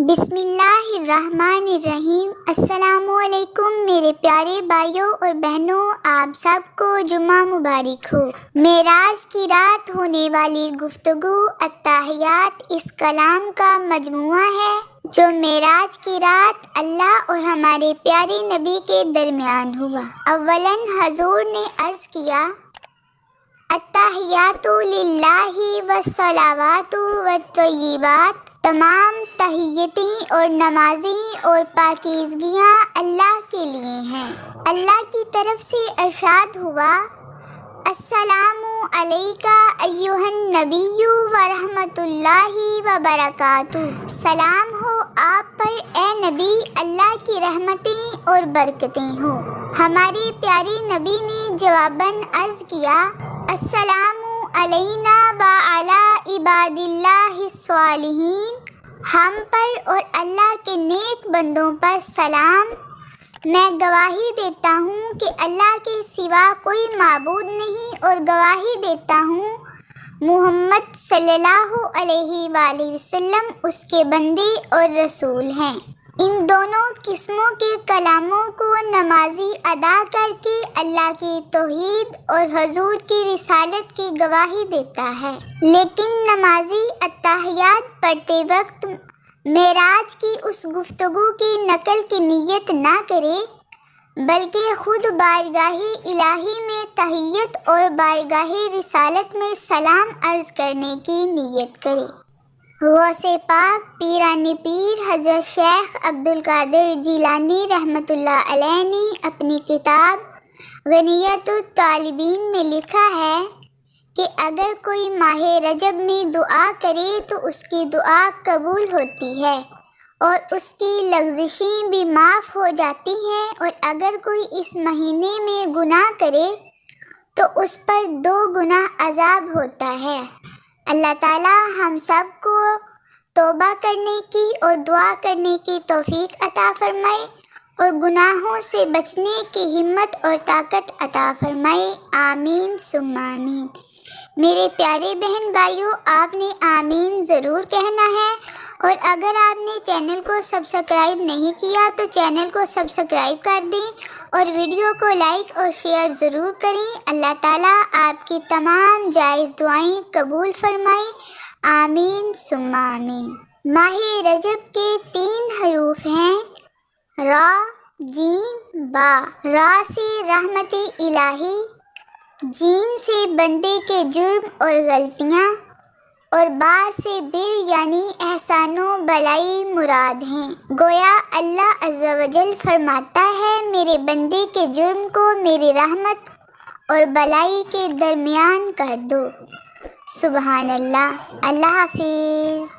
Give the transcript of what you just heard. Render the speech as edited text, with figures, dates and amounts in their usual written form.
بسم اللہ الرحمن الرحیم۔ السلام علیکم میرے پیارے بھائیوں اور بہنوں، آپ سب کو جمعہ مبارک ہو۔ معراج کی رات ہونے والی گفتگو التحیات اس کلام کا مجموعہ ہے جو معراج کی رات اللہ اور ہمارے پیارے نبی کے درمیان ہوا۔ اولاً حضور نے عرض کیا، التحیات للہ والصلوات والطیبات، تمام تحیتیں اور نمازیں اور پاکیزگیاں اللہ کے لیے ہیں۔ اللہ کی طرف سے ارشاد ہوا، السلام علیک ایھا النبی ورحمۃ اللہ وبرکاتہ، سلام ہو آپ پر اے نبی، اللہ کی رحمتیں اور برکتیں ہوں۔ ہمارے پیارے نبی نے جواباً عرض کیا، السلام علینا وعلی عباد اللہ الصالحین، ہم پر اور اللہ کے نیک بندوں پر سلام۔ میں گواہی دیتا ہوں کہ اللہ کے سوا کوئی معبود نہیں، اور گواہی دیتا ہوں محمد صلی اللہ علیہ وآلہ وسلم اس کے بندے اور رسول ہیں۔ ان دونوں قسموں کے کلاموں کو نمازی ادا کر کے اللہ کی توحید اور حضور کی رسالت کی گواہی دیتا ہے، لیکن نمازی التحیات پڑھتے وقت معراج کی اس گفتگو کی نقل کی نیت نہ کرے، بلکہ خود بارگاہ الہی میں تحیت اور بارگاہ رسالت میں سلام عرض کرنے کی نیت کرے۔ غوث پاک پیران پیر حضرت شیخ عبدالقادر جیلانی رحمۃ اللہ علیہ نے اپنی کتاب غنیۃ الطالبین میں لکھا ہے کہ اگر کوئی ماہ رجب میں دعا کرے تو اس کی دعا قبول ہوتی ہے اور اس کی لغزشیں بھی معاف ہو جاتی ہیں، اور اگر کوئی اس مہینے میں گناہ کرے تو اس پر 2 گنا عذاب ہوتا ہے۔ اللہ تعالی ہم سب کو توبہ کرنے کی اور دعا کرنے کی توفیق عطا فرمائے، اور گناہوں سے بچنے کی ہمت اور طاقت عطا فرمائے، آمین ثم آمین۔ میرے پیارے بہن بھائیوں، آپ نے آمین ضرور کہنا ہے، اور اگر آپ نے چینل کو سبسکرائب نہیں کیا تو چینل کو سبسکرائب کر دیں اور ویڈیو کو لائک اور شیئر ضرور کریں۔ اللہ تعالیٰ آپ کی تمام جائز دعائیں قبول فرمائے، آمین ثم آمین۔ ماہ رجب کے 3 حروف ہیں، را، جیم، با۔ را سے رحمت الہی، جیم سے بندے کے جرم اور غلطیاں، اور با سے بر یعنی احسان و بھلائی مراد ہیں۔ گویا اللہ عز و جل فرماتا ہے، میرے بندے کے جرم کو میری رحمت اور بھلائی کے درمیان کر دو۔ سبحان اللہ۔ اللہ حافظ۔